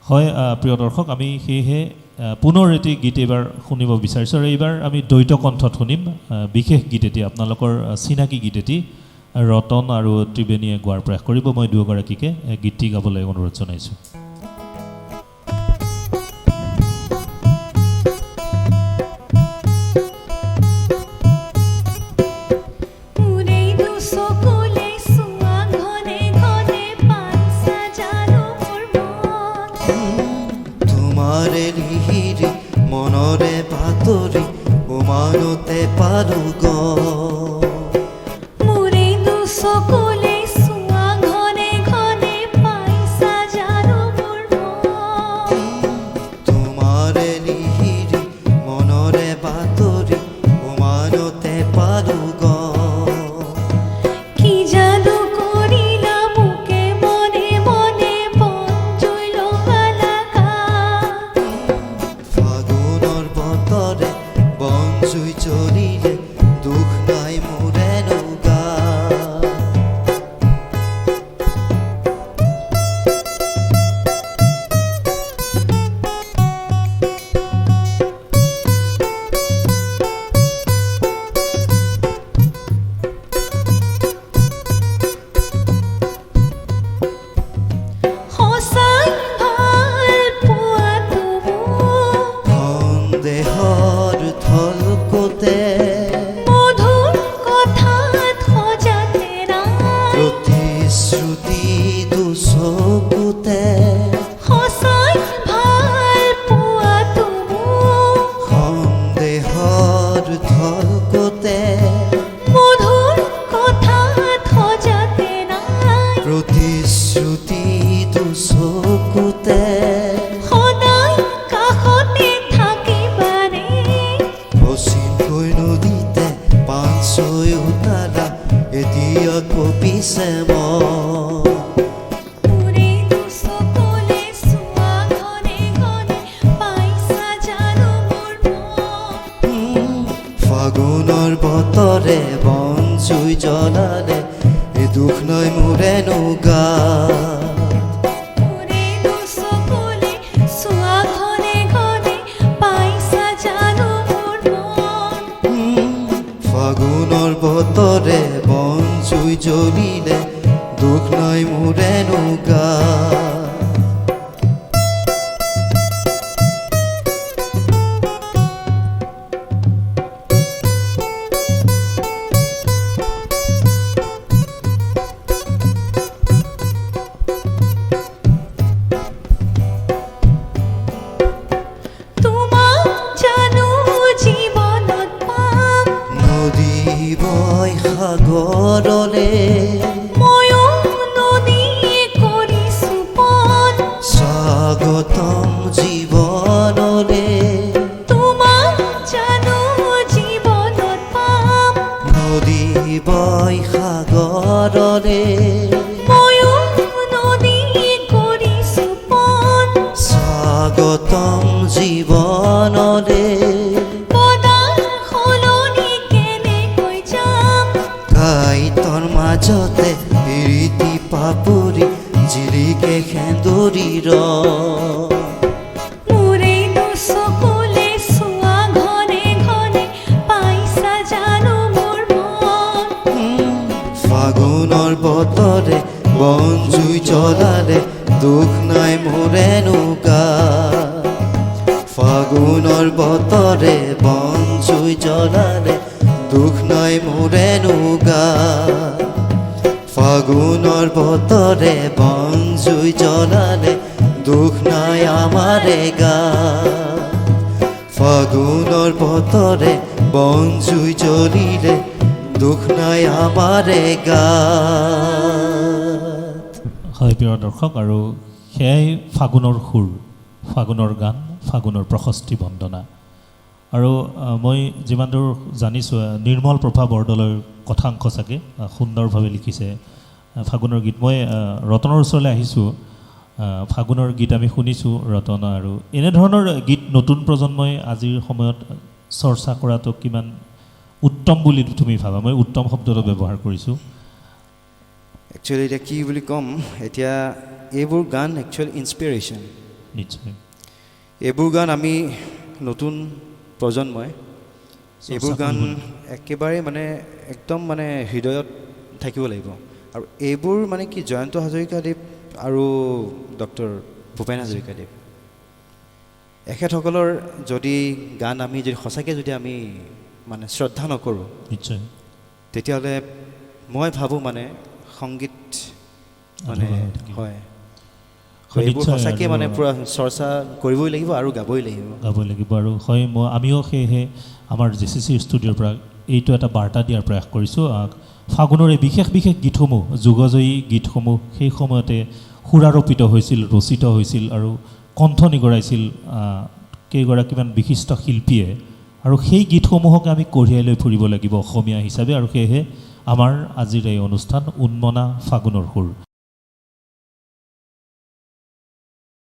হয় প্ৰিয় দৰ্শক, আমি সেয়েহে পুনৰ এটি গীত এইবাৰ শুনিব বিচাৰিছোঁ আৰু এইবাৰ আমি দ্বৈত কণ্ঠত শুনিম বিশেষ গীত এটি, আপোনালোকৰ চিনাকি গীত এটি ৰতন আৰু ত্ৰিবেণীয়ে গোৱাৰ প্ৰয়াস কৰিব। মই দুয়োগৰাকীকে গীতটি গাবলৈ অনুৰোধ জনাইছোঁ। মনৰে বাতৰি উমানতে পাৰো গো মোৰে দুচকুলে চোৱা ঘনে ঘনে পাইছা জানো মোৰ মন তোমাৰে লিহিৰি মনৰে বাতৰি উমানতে পাৰো গো কি যাদু কৰিলা মোকে মনে মনে বঞ্জুই লগালা ফাগুনৰ বতৰে বনজুই জ্বলিলে দুখ নাই মোৰে নৌকা সঁচাই ভাল পোৱাটো মোক সন্দেহৰ থলকতে মধুৰ কথাত সজাতে নাই প্ৰতিশ্ৰুতি দুচকুতে সঁচাই ভাল পোৱাটো মোক সন্দেহৰ থলকতে মধুৰ কথাত সজাতে নাই প্ৰতিশ্ৰুতি দুচকুতে সদায় কাষতে থাকিবানে পশ্চিমকৈ নদীতে পাঁচৈ উতালা এতিয়া কপিছে মই মোৰে দুচকুলে চোৱা ঘনে ঘনে পাইছা জানো মোৰ মন ফাগুনৰ বতৰে বনজুই জ্বলালে এই দুখ নৈ মোৰে নৌকা মোৰে দুচকুলে চোৱা ঘনে ঘনে পাইছা জানো মোৰ মন ফাগুনৰ বতৰে বনজুই জ্বলিলে দুখ নাই মোৰে নৌকা তোমাক জানো জীৱনত পাম নদী বৈ সাগৰলে ময়ো নদীয়ে কৰিছো পন স্বাগতম জীৱনলে তোমাক জানো জীৱনত পাম নদী বৈ সাগৰলে ময়ো নদীয়ে কৰিছো পন স্বাগতম জীৱনলে পদাৰ সলনি কেনেকৈ যাম কাইতৰ মাজতে প্ৰীতি পাপৰি জিলিকে সেন্দুৰীৰ মোৰে দুচকুলে চোৱা ঘনে ঘনে পাইছা জানো মোৰ মন ফাগুনৰ বতৰে বনজুই জ্বলালে দুখ নাই মোৰে নৌকা ফাগুনৰ বতৰে বনজুই জ্বলালে দুখ নাই মোৰে নৌকা ফাগুনৰ বতৰে বনজুই জ্বলালে দুখ নাই আমাৰে গা ফাগুনৰ বতৰে বনজুই জ্বলিলে দুখ নাই আমাৰে গা হয় প্ৰিয় দৰ্শক, আৰু সেয়াই ফাগুনৰ সুৰ, ফাগুনৰ গান, ফাগুনৰ প্ৰশস্তি বন্দনা। আৰু মই যিমান দূৰ জানিছোঁ নিৰ্মল প্ৰভা বৰদলৈৰ কথাংশ চাগে সুন্দৰভাৱে লিখিছে ফাগুনৰ গীত। মই ৰতনৰ ওচৰলৈ আহিছোঁ, ফাগুনৰ গীত আমি শুনিছোঁ ৰতন, আৰু এনেধৰণৰ গীত নতুন প্ৰজন্মই আজিৰ সময়ত চৰ্চা কৰাটো কিমান উত্তম বুলি তুমি ভাবা? মই উত্তম শব্দটো ব্যৱহাৰ কৰিছোঁ। একচুৱেলি এতিয়া কি বুলি ক'ম, এতিয়া এইবোৰ গান একচুৱেলি ইনস্পিৰেশ্যন, নিশ্চয় এইবোৰ গান আমি নতুন প্ৰজন্মই এইবোৰ চৰ্চা গান কৰিব একেবাৰে মানে একদম মানে হৃদয়ত থাকিব লাগিব আৰু এইবোৰ মানে কি জয়ন্ত হাজৰিকাদেৱ আৰু ডক্টৰ ভূপেন হাজৰিকাদেৱ এখেতসকলৰ যদি গান আমি যদি সঁচাকৈ যদি আমি মানে শ্ৰদ্ধা নকৰোঁ নিশ্চয় তেতিয়াহ'লে মই ভাবোঁ মানে সংগীত মানে আধৰুৱা হৈ থাকিব। হয় হয়, এইবোৰ নিশ্চয় সঁচাকৈ আৰু মানে পূৰা চৰ্চা কৰিবই লাগিব আৰু গাবই লাগিব গাবই লাগিব আৰু হয় আমিও সেয়েহে আমাৰ JCC ষ্টুডিঅ'ৰ পৰা এইটো এটা বাৰ্তা দিয়াৰ প্ৰয়াস কৰিছোঁ ফাগুনৰ এই বিশেষ বিশেষ গীতসমূহ যুগজয়ী গীতসমূহ সেই সময়তে সুৰাৰোপিত হৈছিল ৰচিত হৈছিল আৰু কণ্ঠ নিগৰাইছিল কেইগৰাকীমান বিশিষ্ট শিল্পীয়ে আৰু সেই গীতসমূহকে আমি কঢ়িয়াই লৈ ফুৰিব লাগিব অসমীয়া হিচাপে আৰু সেয়েহে আমাৰ আজিৰ এই অনুষ্ঠান উন্মনা ফাগুনৰ সুৰ